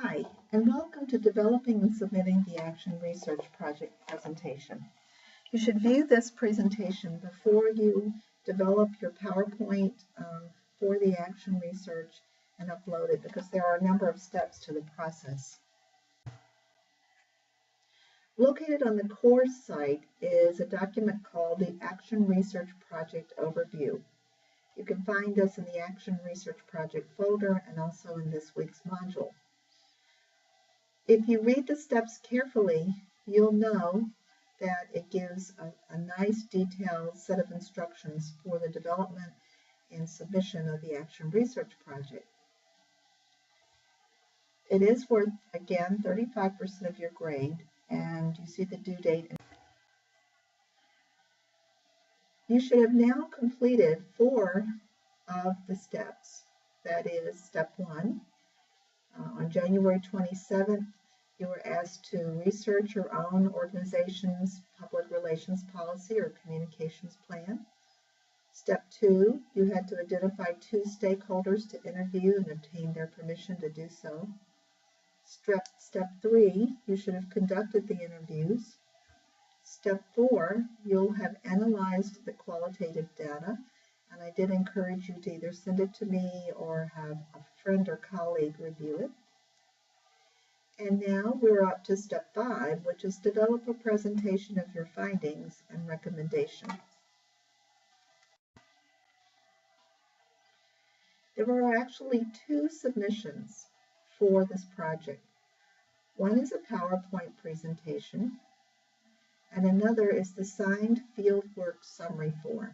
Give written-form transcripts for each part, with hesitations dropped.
Hi, and welcome to Developing and Submitting the Action Research Project presentation. You should view this presentation before you develop your PowerPoint for the action research and upload it because there are a number of steps to the process. Located on the course site is a document called the Action Research Project Overview. You can find this in the Action Research Project folder and also in this week's module. If you read the steps carefully, you'll know that it gives a nice detailed set of instructions for the development and submission of the Action Research Project. It is worth, again, 35% of your grade, and you see the due date. You should have now completed 4 of the steps. That is, step 1. On January 27th, you were asked to research your own organization's public relations policy or communications plan. Step 2, you had to identify 2 stakeholders to interview and obtain their permission to do so. Step 3, you should have conducted the interviews. Step 4, you'll have analyzed the qualitative data, and I did encourage you to either send it to me or have a friend or colleague review it. And now we're up to step 5, which is develop a presentation of your findings and recommendations. There are actually 2 submissions for this project. One is a PowerPoint presentation, and another is the signed fieldwork summary form.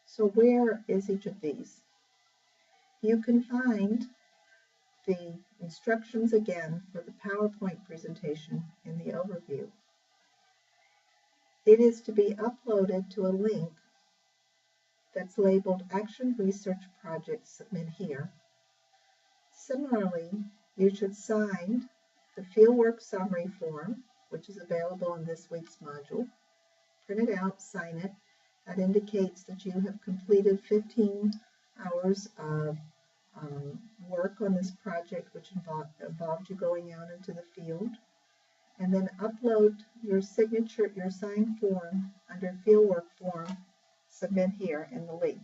So where is each of these? You can find the instructions again for the PowerPoint presentation in the overview. It is to be uploaded to a link that's labeled Action Research Project Submit Here. Similarly, you should sign the fieldwork summary form, which is available in this week's module. Print it out, sign it. That indicates that you have completed 15 hours of work on this project, which involved you going out into the field, and then upload your signature, your signed form under fieldwork form, submit here in the link.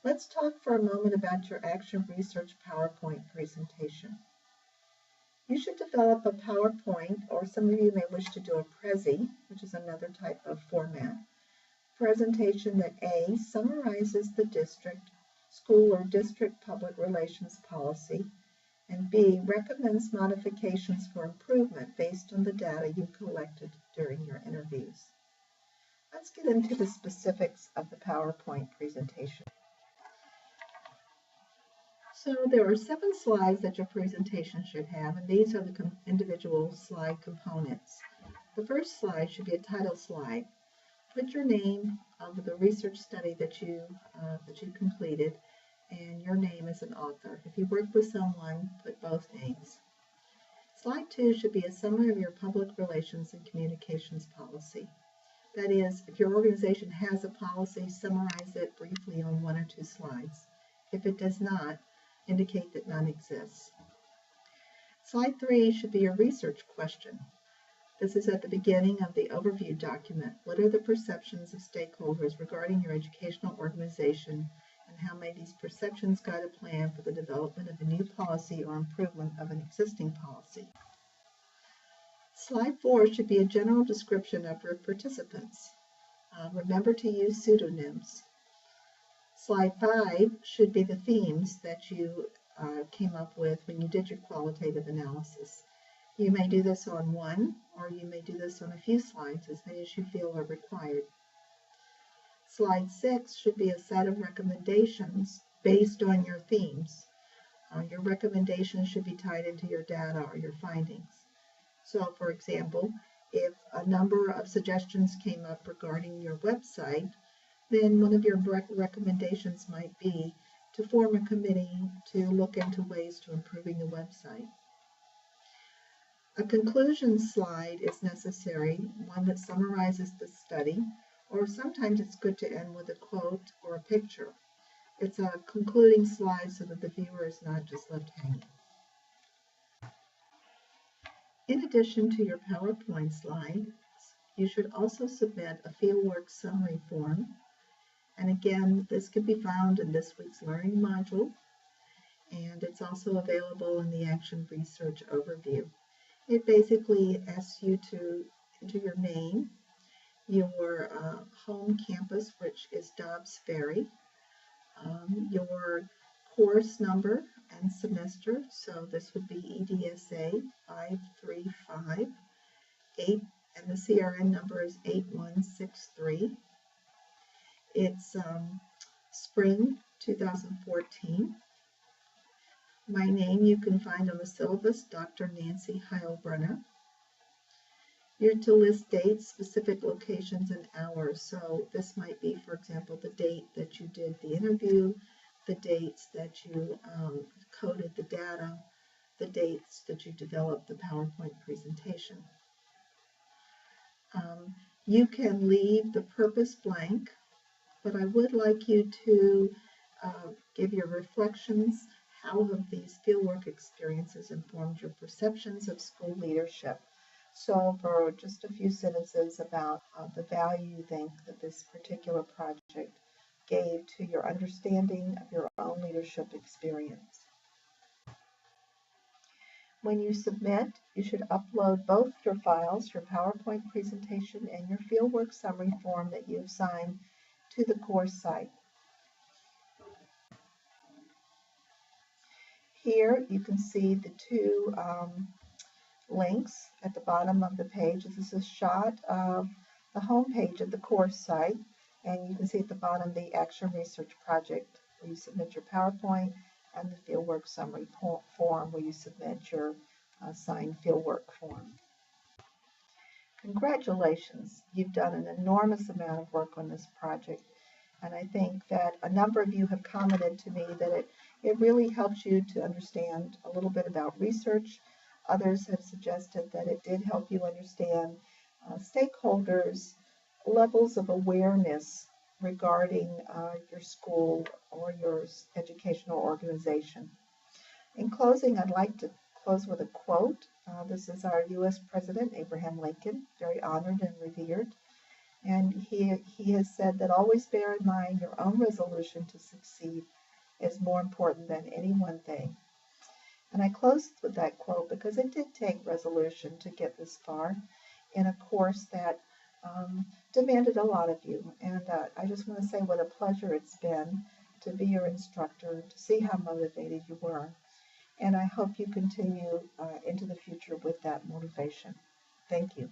Let's talk for a moment about your Action Research PowerPoint presentation. You should develop a PowerPoint, or some of you may wish to do a Prezi, which is another type of format, presentation that A, summarizes the district, school or district public relations policy, and B, recommends modifications for improvement based on the data you collected during your interviews. Let's get into the specifics of the PowerPoint presentation. So there are 7 slides that your presentation should have, and these are the individual slide components. The first slide should be a title slide. Put your name of the research study that you completed and your name as an author. If you work with someone, put both names. Slide 2 should be a summary of your public relations and communications policy. That is, if your organization has a policy, summarize it briefly on 1 or 2 slides. If it does not, indicate that none exists. Slide 3 should be your research question. This is at the beginning of the overview document. What are the perceptions of stakeholders regarding your educational organization, and how may these perceptions guide a plan for the development of a new policy or improvement of an existing policy? Slide 4 should be a general description of your participants. Remember to use pseudonyms. Slide 5 should be the themes that you came up with when you did your qualitative analysis. You may do this on 1, or you may do this on a few slides, as many as you feel are required. Slide 6 should be a set of recommendations based on your themes. Your recommendations should be tied into your data or your findings. So, for example, if a number of suggestions came up regarding your website, then one of your recommendations might be to form a committee to look into ways to improving the website. A conclusion slide is necessary, one that summarizes the study, or sometimes it's good to end with a quote or a picture. it's a concluding slide so that the viewer is not just left hanging. In addition to your PowerPoint slides, you should also submit a fieldwork summary form. And again, this can be found in this week's learning module, and it's also available in the Action Research Overview. It basically asks you to enter your name, your home campus, which is Dobbs Ferry, your course number and semester, so this would be EDSA 5358, and the CRN number is 8163. It's spring 2014. My name you can find on the syllabus, Dr. Nancy Heilbrunner. You're to list dates, specific locations, and hours. So this might be, for example, the date that you did the interview, the dates that you coded the data, the dates that you developed the PowerPoint presentation. You can leave the purpose blank, but I would like you to give your reflections. How have these fieldwork experiences informed your perceptions of school leadership? So for just a few sentences about the value you think that this particular project gave to your understanding of your own leadership experience. When you submit, you should upload both your files, your PowerPoint presentation and your fieldwork summary form that you've signed to the course site. Here you can see the two links at the bottom of the page. This is a shot of the home page of the course site, and you can see at the bottom the Action Research Project where you submit your PowerPoint, and the fieldwork summary form where you submit your signed fieldwork form. Congratulations, you've done an enormous amount of work on this project, and I think that a number of you have commented to me that it really helps you to understand a little bit about research. Others have suggested that it did help you understand stakeholders' levels of awareness regarding your school or your educational organization. In closing, I'd like to close with a quote. This is our U.S. President, Abraham Lincoln, very honored and revered. And he has said that always bear in mind your own resolution to succeed is more important than any one thing. And I closed with that quote because it did take resolution to get this far in a course that demanded a lot of you. And I just want to say what a pleasure it's been to be your instructor, to see how motivated you were. And I hope you continue into the future with that motivation. Thank you.